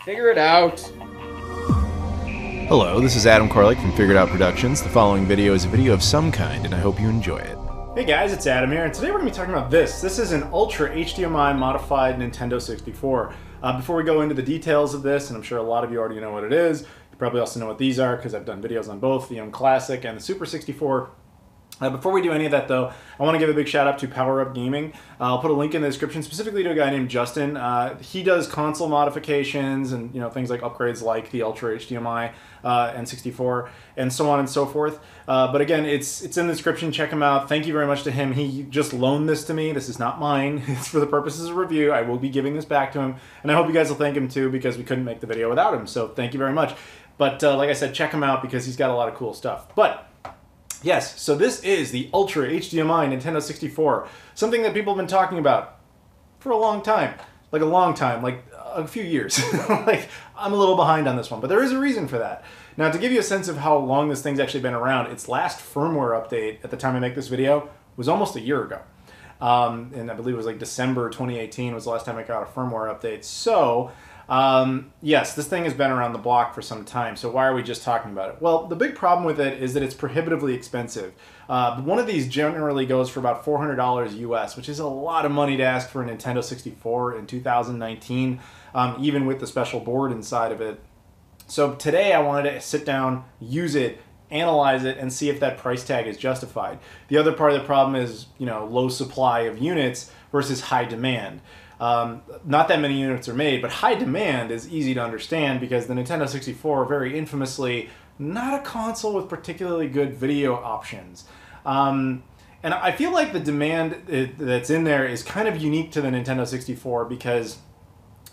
Figure it out. Hello, this is Adam Koralik from Figured Out Productions. The following video is a video of some kind, and I hope you enjoy it. Hey guys, it's Adam here, and today we're going to be talking about this. This is an Ultra HDMI modified Nintendo 64. Before we go into the details of this, and I'm sure a lot of you already know what it is, you probably also know what these are because I've done videos on both the mClassic and the Super 64. Before we do any of that though, I want to give a big shout out to Power Up Gaming. I'll put a link in the description specifically to a guy named Justin. He does console modifications and things like upgrades like the Ultra HDMI and 64 and so on and so forth. But again, it's in the description. Check him out. Thank you very much to him. He just loaned this to me. This is not mine. It's for the purposes of review. I will be giving this back to him, and I hope you guys will thank him too because we couldn't make the video without him. So thank you very much. But like I said, check him out because he's got a lot of cool stuff. But yes, so this is the Ultra HDMI Nintendo 64, something that people have been talking about for a long time, like a few years. Like, I'm a little behind on this one, but there is a reason for that. Now, to give you a sense of how long this thing's actually been around, its last firmware update at the time I make this video was almost a year ago. And I believe it was like December 2018 was the last time I got a firmware update. So, yes, this thing has been around the block for some time, so why are we just talking about it? Well, the big problem with it is that it's prohibitively expensive. One of these generally goes for about $400 US, which is a lot of money to ask for a Nintendo 64 in 2019, even with the special board inside of it. So today I wanted to sit down, use it, analyze it, and see if that price tag is justified. The other part of the problem is, low supply of units versus high demand. Not that many units are made, but high demand is easy to understand because the Nintendo 64 very infamously not a console with particularly good video options. And I feel like the demand that's in there is kind of unique to the Nintendo 64 because,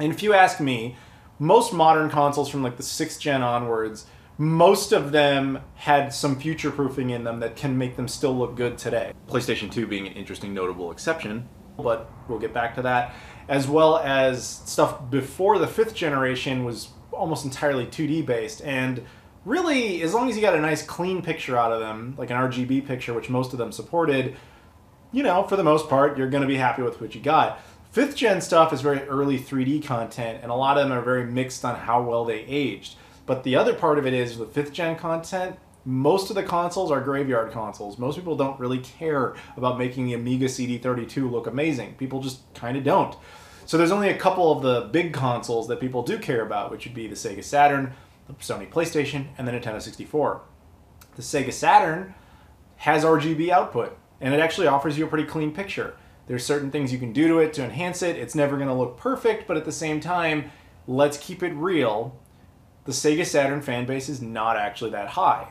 and if you ask me, most modern consoles from like the 6th gen onwards, most of them had some future-proofing in them that can make them still look good today. PlayStation 2 being an interesting, notable exception, but we'll get back to that. As well as stuff before the 5th generation was almost entirely 2D based, and really, as long as you got a nice clean picture out of them, like an RGB picture, which most of them supported, for the most part, you're going to be happy with what you got. 5th gen stuff is very early 3D content, and a lot of them are very mixed on how well they aged. But the other part of it is with 5th gen content, most of the consoles are graveyard consoles. Most people don't really care about making the Amiga CD32 look amazing. People just kind of don't. So there's only a couple of the big consoles that people do care about, which would be the Sega Saturn, the Sony PlayStation, and the Nintendo 64. The Sega Saturn has RGB output, and it actually offers you a pretty clean picture. There's certain things you can do to it to enhance it. It's never going to look perfect, but at the same time, let's keep it real. The Sega Saturn fan base is not actually that high.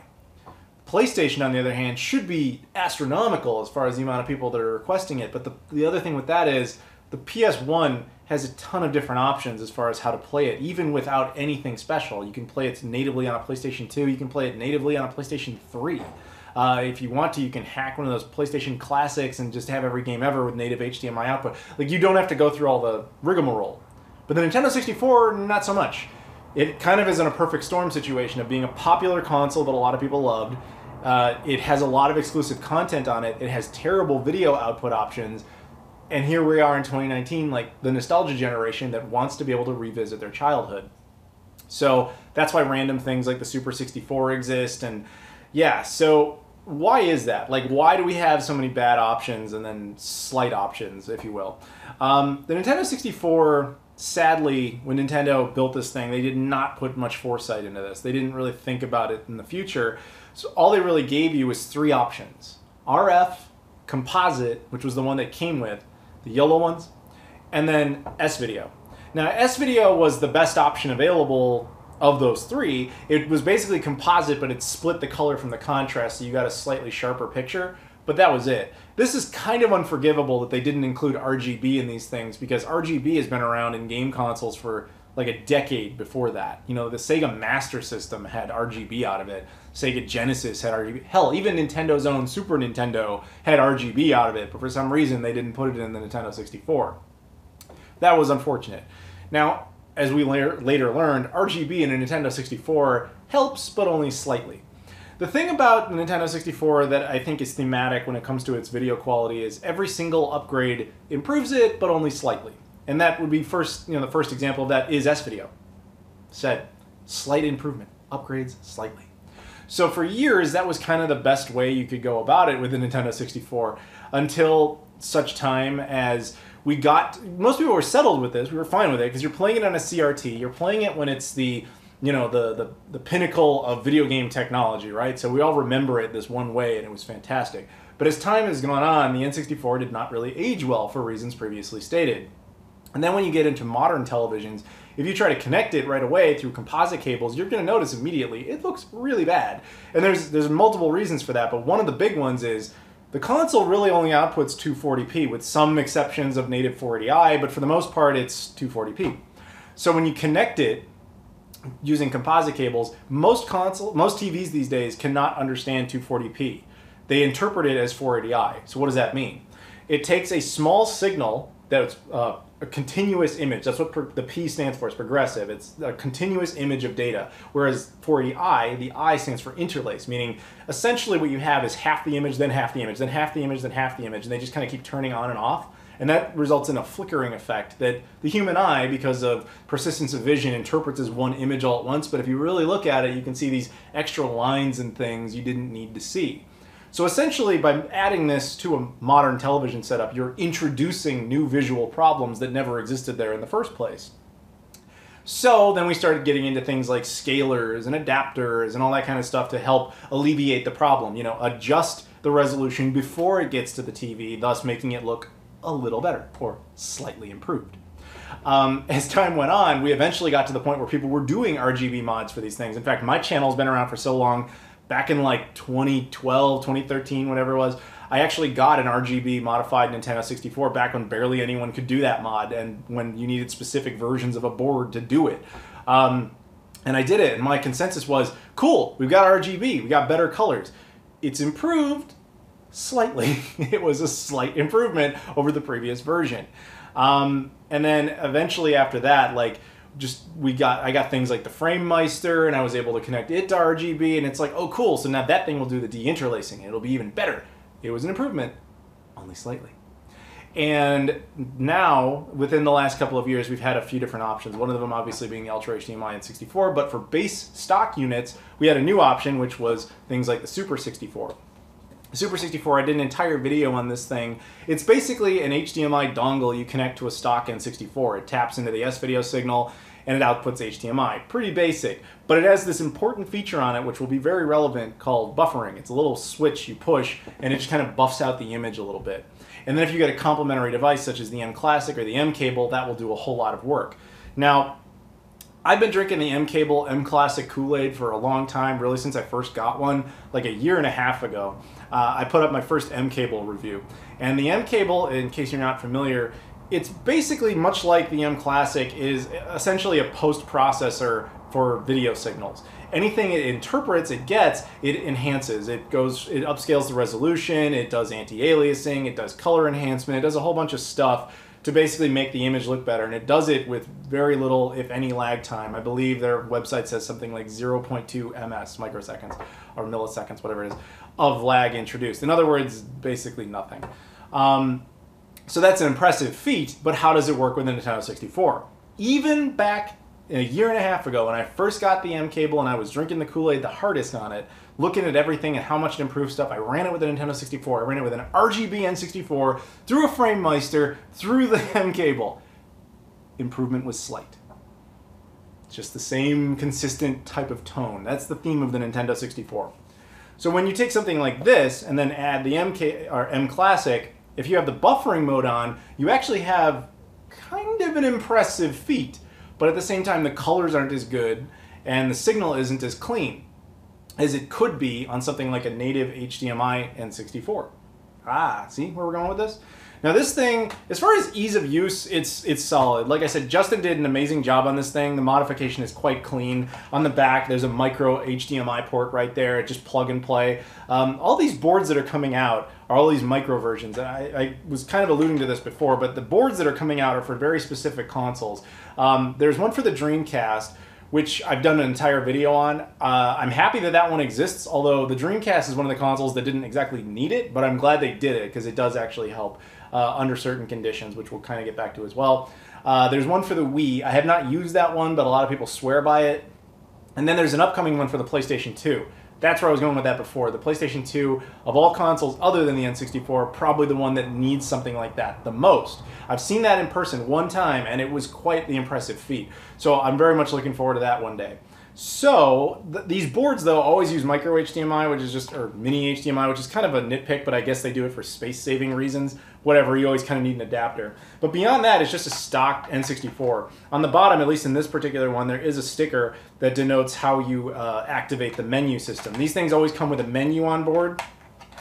PlayStation, on the other hand, should be astronomical as far as the amount of people that are requesting it, but the other thing with that is the PS1 has a ton of different options as far as how to play it, even without anything special. You can play it natively on a PlayStation 2, you can play it natively on a PlayStation 3. If you want to, you can hack one of those PlayStation Classics and just have every game ever with native HDMI output. Like, you don't have to go through all the rigmarole. But the Nintendo 64, not so much. It kind of is in a perfect storm situation of being a popular console that a lot of people loved. It has a lot of exclusive content on it. It has terrible video output options. And here we are in 2019, like the nostalgia generation that wants to be able to revisit their childhood. So that's why random things like the Super 64 exist. And yeah, so why is that? Like, why do we have so many bad options and then slight options, if you will? The Nintendo 64... Sadly, when Nintendo built this thing, they did not put much foresight into this. They didn't really think about it in the future. So all they really gave you was 3 options. RF, composite, which was the one that came with, the yellow ones, and then S-Video. Now, S-Video was the best option available of those 3. It was basically composite, but it split the color from the contrast, so you got a slightly sharper picture. But that was it. This is kind of unforgivable that they didn't include RGB in these things because RGB has been around in game consoles for like a decade before that. The Sega Master System had RGB out of it. Sega Genesis had RGB. Hell, even Nintendo's own Super Nintendo had RGB out of it, but for some reason they didn't put it in the Nintendo 64. That was unfortunate. Now, as we later learned, RGB in a Nintendo 64 helps, but only slightly. The thing about the Nintendo 64 that I think is thematic when it comes to its video quality is every single upgrade improves it, but only slightly. And that would be the first example of that is S-Video. said, slight improvement, upgrades slightly. So for years, that was kind of the best way you could go about it with the Nintendo 64 until such time as we got, most people were settled with this, we were fine with it, because you're playing it on a CRT, you're playing it when it's the, you know, the pinnacle of video game technology, right? So we all remember it this one way, and it was fantastic. But as time has gone on, the N64 did not really age well for reasons previously stated. And then when you get into modern televisions, if you try to connect it right away through composite cables, you're going to notice immediately it looks really bad. And there's multiple reasons for that, but one of the big ones is the console really only outputs 240p, with some exceptions of native 480i, but for the most part it's 240p. So when you connect it using composite cables, most TVs these days cannot understand 240p. They interpret it as 480i. So what does that mean? It takes a small signal that's a continuous image. That's what the P stands for. It's progressive. It's a continuous image of data. Whereas 480i, the I stands for interlace, meaning essentially what you have is half the image, then half the image, then half the image, then half the image, and they just kind of keep turning on and off. And that results in a flickering effect that the human eye, because of persistence of vision, interprets as one image all at once. But if you really look at it, you can see these extra lines and things you didn't need to see. So essentially, by adding this to a modern television setup, you're introducing new visual problems that never existed there in the first place. So then we started getting into things like scalers and adapters and all that kind of stuff to help alleviate the problem. You know, adjust the resolution before it gets to the TV, thus making it look a little better or slightly improved. As time went on, we eventually got to the point where people were doing RGB mods for these things. In fact, my channel's been around for so long. Back in like 2012, 2013, whatever it was, I actually got an RGB modified Nintendo 64 back when barely anyone could do that mod and when you needed specific versions of a board to do it. And I did it, and my consensus was, cool, we've got RGB, we got better colors. It's improved slightly. It was a slight improvement over the previous version. And then eventually after that, like, I got things like the FrameMeister, and I was able to connect it to RGB, and it's like, oh cool, so now that thing will do the deinterlacing, and it'll be even better. It was an improvement, only slightly. And now, within the last couple of years, we've had a few different options. One of them obviously being the Ultra HDMI and 64, but for base stock units, we had a new option, which was things like the Super 64. The Super 64, I did an entire video on this thing. It's basically an HDMI dongle you connect to a stock N64. It taps into the S-video signal and it outputs HDMI. Pretty basic, but it has this important feature on it which will be very relevant called buffering. It's a little switch you push and it just kind of buffs out the image a little bit. And then if you get a complementary device such as the mClassic or the mCable, that will do a whole lot of work. Now, I've been drinking the mCable, mClassic Kool-Aid for a long time, really since I first got one, like a year and a half ago. I put up my first mCable review. And the mCable, in case you're not familiar, it's basically much like the mClassic, is essentially a post-processor for video signals. Anything it interprets, it gets, it enhances. It upscales the resolution, it does anti-aliasing, it does color enhancement, it does a whole bunch of stuff to basically make the image look better, and it does it with very little, if any, lag time. I believe their website says something like 0.2 ms, microseconds, or milliseconds, whatever it is, of lag introduced. In other words, basically nothing. So that's an impressive feat, but how does it work with the Nintendo 64? Even back a year and a half ago when I first got the mCable and I was drinking the Kool-Aid the hardest on it, looking at everything and how much it improved stuff, I ran it with the Nintendo 64, I ran it with an RGB N64, through a FrameMeister, through the mCable. Improvement was slight. It's just the same consistent type of tone. That's the theme of the Nintendo 64. So when you take something like this and then add the mClassic, if you have the buffering mode on, you actually have kind of an impressive feat, but at the same time the colors aren't as good and the signal isn't as clean as it could be on something like a native HDMI N64. Ah, see where we're going with this? Now this thing, as far as ease of use, it's solid. Like I said, Justin did an amazing job on this thing. The modification is quite clean. On the back, there's a micro HDMI port right there. Just plug and play. All these boards that are coming out are all these micro versions. And I was kind of alluding to this before, but the boards that are coming out are for very specific consoles. There's one for the Dreamcast, which I've done an entire video on. I'm happy that that one exists, although the Dreamcast is one of the consoles that didn't exactly need it, but I'm glad they did it because it does actually help under certain conditions, which we'll kind of get back to as well. There's one for the Wii. I have not used that one, but a lot of people swear by it. And then there's an upcoming one for the PlayStation 2. That's where I was going with that before. The PlayStation 2, of all consoles other than the N64, probably the one that needs something like that the most. I've seen that in person one time, and it was quite the impressive feat. So I'm very much looking forward to that one day. So these boards, though, always use micro HDMI, which is just, or mini HDMI, which is kind of a nitpick, but I guess they do it for space-saving reasons. Whatever, you always kind of need an adapter. But beyond that, it's just a stock N64. On the bottom, at least in this particular one, there is a sticker that denotes how you activate the menu system. These things always come with a menu on board.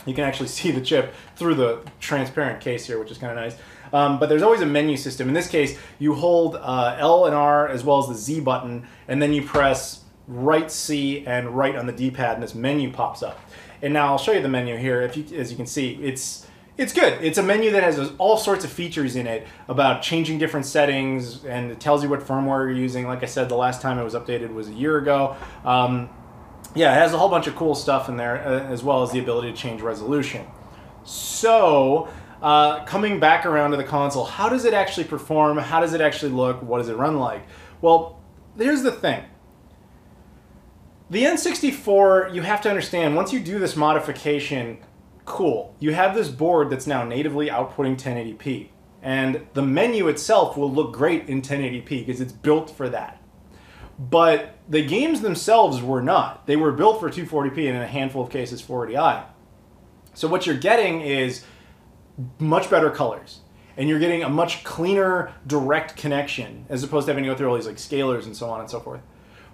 You can actually see the chip through the transparent case here, which is kind of nice. But there's always a menu system. In this case, you hold L and R as well as the Z button, and then you press right C and right on the D-pad, and this menu pops up. And now I'll show you the menu here. As you can see, it's good. It's a menu that has all sorts of features in it about changing different settings, and it tells you what firmware you're using. Like I said, the last time it was updated was a year ago. Yeah, it has a whole bunch of cool stuff in there, as well as the ability to change resolution. So, coming back around to the console, how does it actually perform? How does it actually look? What does it run like? Well, here's the thing. The N64, you have to understand, once you do this modification, cool. You have this board that's now natively outputting 1080p. And the menu itself will look great in 1080p because it's built for that. But the games themselves were not. They were built for 240p and in a handful of cases 480i. So what you're getting is much better colors. And you're getting a much cleaner direct connection as opposed to having to go through all these like scalers and so on and so forth.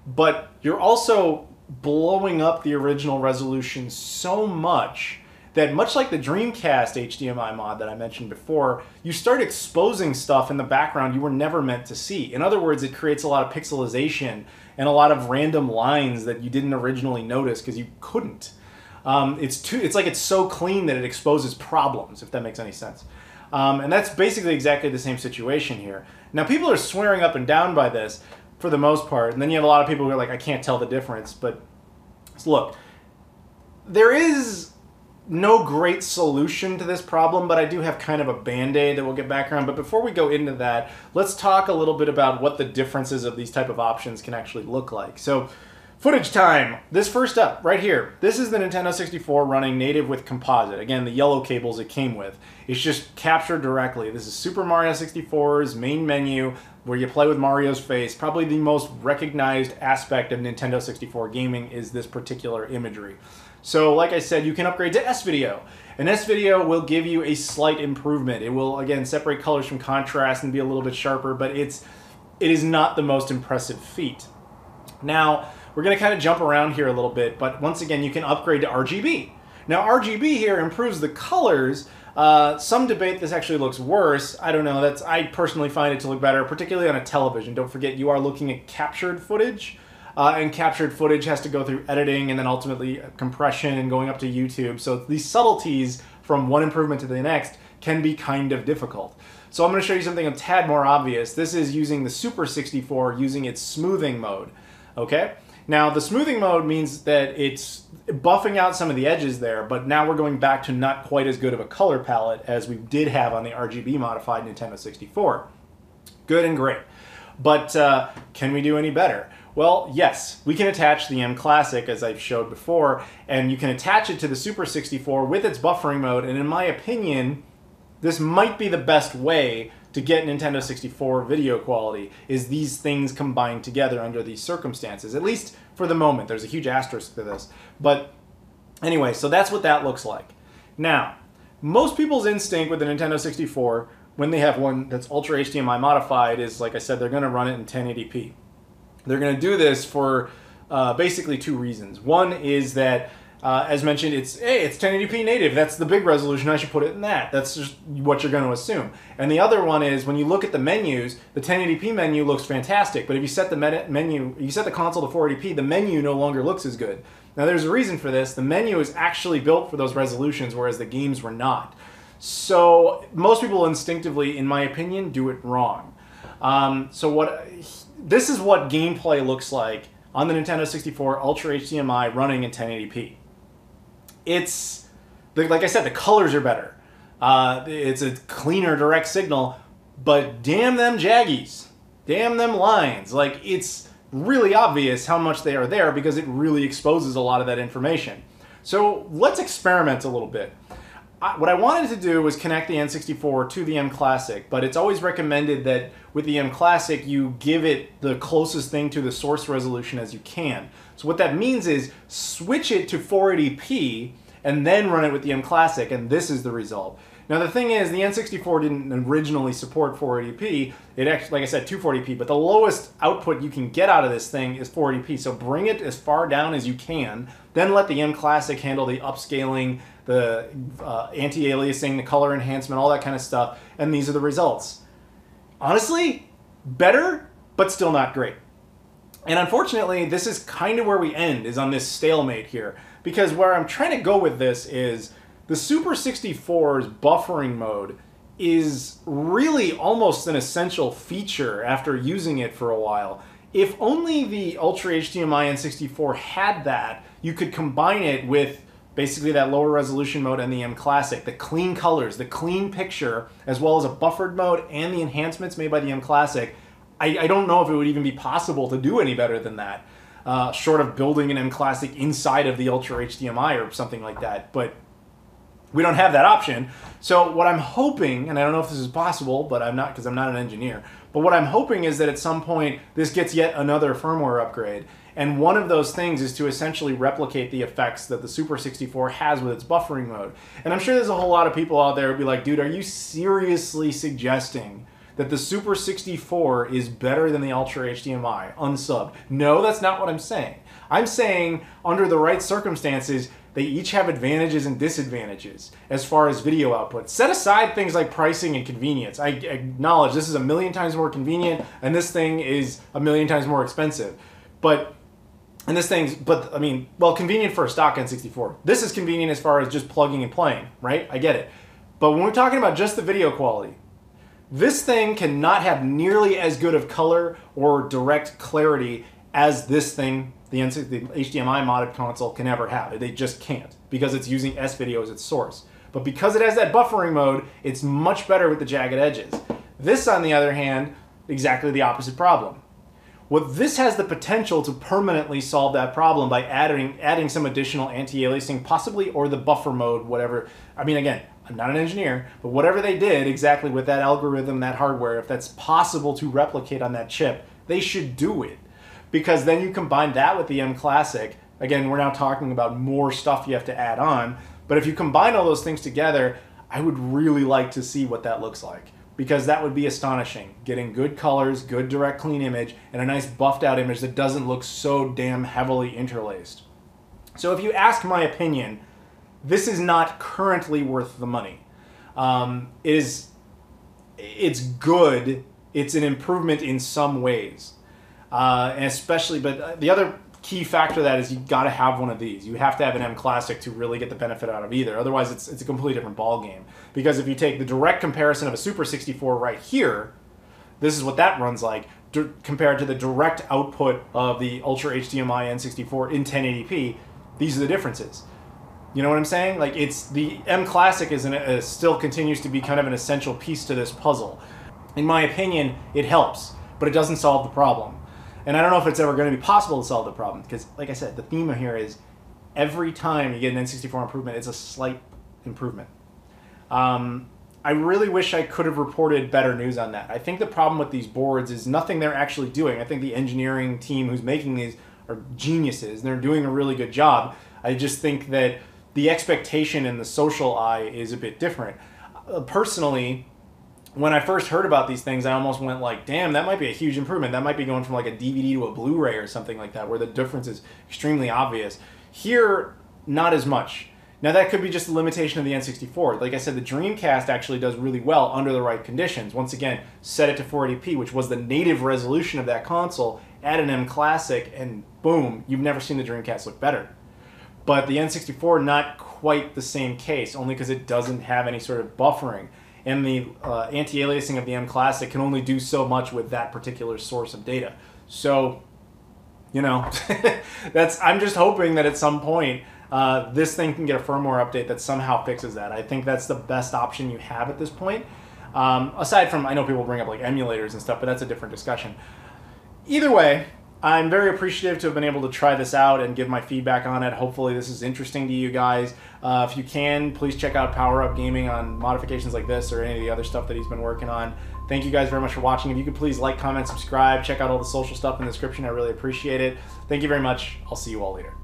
But you're also blowing up the original resolution so much that, much like the Dreamcast HDMI mod that I mentioned before, you start exposing stuff in the background you were never meant to see. In other words, it creates a lot of pixelization and a lot of random lines that you didn't originally notice because you couldn't. It's like it's so clean that it exposes problems, if that makes any sense. And that's basically exactly the same situation here. Now, people are swearing up and down by this, for the most part, and then you have a lot of people who are like, I can't tell the difference. But look, there is no great solution to this problem, but I do have kind of a band-aid that we'll get back around. But before we go into that, let's talk a little bit about what the differences of these type of options can actually look like. So, footage time. This first up, right here. This is the Nintendo 64 running native with composite. Again, the yellow cables it came with. It's just captured directly. This is Super Mario 64's main menu, where you play with Mario's face. Probably the most recognized aspect of Nintendo 64 gaming is this particular imagery. So, like I said, you can upgrade to S-Video. And S-Video will give you a slight improvement. It will, again, separate colors from contrast and be a little bit sharper, but it is not the most impressive feat. Now, we're going to kind of jump around here a little bit, but once again, you can upgrade to RGB. Now, RGB here improves the colors. Some debate this actually looks worse. I don't know. I personally find it to look better, particularly on a television. Don't forget, you are looking at captured footage, and captured footage has to go through editing and then ultimately compression and going up to YouTube. So these subtleties from one improvement to the next can be kind of difficult. So I'm going to show you something a tad more obvious. This is using the Super 64, using its smoothing mode. Okay? Now, the smoothing mode means that it's buffing out some of the edges there, but now we're going back to not quite as good of a color palette as we did have on the RGB modified Nintendo 64. Good and great. But can we do any better? Well, yes, we can attach the mClassic, as I've showed before, and you can attach it to the Super 64 with its buffering mode, and in my opinion, this might be the best way to get Nintendo 64 video quality, is these things combined together under these circumstances, at least for the moment. There's a huge asterisk to this. But anyway, so that's what that looks like. Now, most people's instinct with the Nintendo 64, when they have one that's Ultra HDMI modified, is, like I said, they're going to run it in 1080p. They're going to do this for basically two reasons. One is that, as mentioned, it's 1080p native. That's the big resolution. I should put it in that. That's just what you're going to assume. And the other one is, when you look at the menus, the 1080p menu looks fantastic. But if you set the console to 480p, the menu no longer looks as good. Now, there's a reason for this. The menu is actually built for those resolutions, whereas the games were not. So most people instinctively, in my opinion, do it wrong. This is what gameplay looks like on the Nintendo 64 Ultra HDMI running in 1080p. Like I said, the colors are better. It's a cleaner direct signal, But damn them jaggies. Damn them lines. Like, it's really obvious how much they are there because it really exposes a lot of that information. So let's experiment a little bit. What I wanted to do was connect the N64 to the mClassic, but it's always recommended that with the mClassic you give it the closest thing to the source resolution as you can. So what that means is switch it to 480p and then run it with the mClassic, and this is the result. Now the thing is, the N64 didn't originally support 480p. It actually, like I said, 240p, but the lowest output you can get out of this thing is 480p. So bring it as far down as you can, then let the mClassic handle the upscaling, the anti-aliasing, the color enhancement, all that kind of stuff, and these are the results. Honestly, better, but still not great. And unfortunately, this is kind of where we end, is on this stalemate here. Because where I'm trying to go with this is, the Super 64's buffering mode is really almost an essential feature after using it for a while. If only the Ultra HDMI N64 had that, you could combine it with basically that lower resolution mode and the mClassic, the clean colors, the clean picture, as well as a buffered mode and the enhancements made by the mClassic. I don't know if it would even be possible to do any better than that, short of building an mClassic inside of the Ultra HDMI or something like that. But we don't have that option. So what I'm hoping, and I don't know if this is possible, but I'm not, because I'm not an engineer, but what I'm hoping is that at some point this gets yet another firmware upgrade. And one of those things is to essentially replicate the effects that the Super 64 has with its buffering mode. And I'm sure there's a whole lot of people out there who'd be like, dude, are you seriously suggesting that the Super 64 is better than the Ultra HDMI unsubbed? No, that's not what I'm saying. I'm saying under the right circumstances, they each have advantages and disadvantages as far as video output. Set aside things like pricing and convenience. I acknowledge this is a million times more convenient and this thing is a million times more expensive. But I mean, well, convenient for a stock N64. This is convenient as far as just plugging and playing, right? I get it. But when we're talking about just the video quality, this thing cannot have nearly as good of color or direct clarity as this thing, the HDMI modded console, can ever have. They just can't, because it's using S-Video as its source. But because it has that buffering mode, it's much better with the jagged edges. This, on the other hand, exactly the opposite problem. What this has the potential to permanently solve that problem by adding some additional anti-aliasing, possibly, or the buffer mode, whatever. I mean, again, I'm not an engineer, but whatever they did exactly with that algorithm, that hardware, if that's possible to replicate on that chip, they should do it. Because then you combine that with the mClassic. Again, we're now talking about more stuff you have to add on. But if you combine all those things together, I would really like to see what that looks like. Because that would be astonishing. Getting good colors, good direct clean image, and a nice buffed out image that doesn't look so damn heavily interlaced. So if you ask my opinion, this is not currently worth the money. It's good. It's an improvement in some ways. And especially, but the other key factor of that is you got to have one of these. You have to have an mClassic to really get the benefit out of either. Otherwise, it's a completely different ball game. Because if you take the direct comparison of a Super 64 right here, this is what that runs like compared to the direct output of the Ultra HDMI N64 in 1080p. These are the differences. You know what I'm saying? Like, it's the mClassic is still continues to be kind of an essential piece to this puzzle. In my opinion, it helps, but it doesn't solve the problem. And I don't know if it's ever going to be possible to solve the problem, because, like I said, the theme here is every time you get an N64 improvement, it's a slight improvement. I really wish I could have reported better news on that. I think the problem with these boards is nothing they're actually doing. I think the engineering team who's making these are geniuses, and they're doing a really good job. I just think that the expectation in the social eye is a bit different. Personally, when I first heard about these things, I almost went like, damn, that might be a huge improvement. That might be going from like a DVD to a Blu-ray or something like that, where the difference is extremely obvious. Here, not as much. Now, that could be just the limitation of the N64. Like I said, the Dreamcast actually does really well under the right conditions. Once again, set it to 480p, which was the native resolution of that console, add an mClassic, and boom, you've never seen the Dreamcast look better. But the N64, not quite the same case, only because it doesn't have any sort of buffering. And the anti-aliasing of the mClassic can only do so much with that particular source of data. So, you know, I'm just hoping that at some point this thing can get a firmware update that somehow fixes that. I think that's the best option you have at this point. Aside from, I know people bring up like emulators and stuff, but that's a different discussion. Either way, I'm very appreciative to have been able to try this out and give my feedback on it. Hopefully this is interesting to you guys. If you can, please check out Power Up Gaming on modifications like this or any of the other stuff that he's been working on. Thank you guys very much for watching. If you could please like, comment, subscribe, check out all the social stuff in the description. I really appreciate it. Thank you very much. I'll see you all later.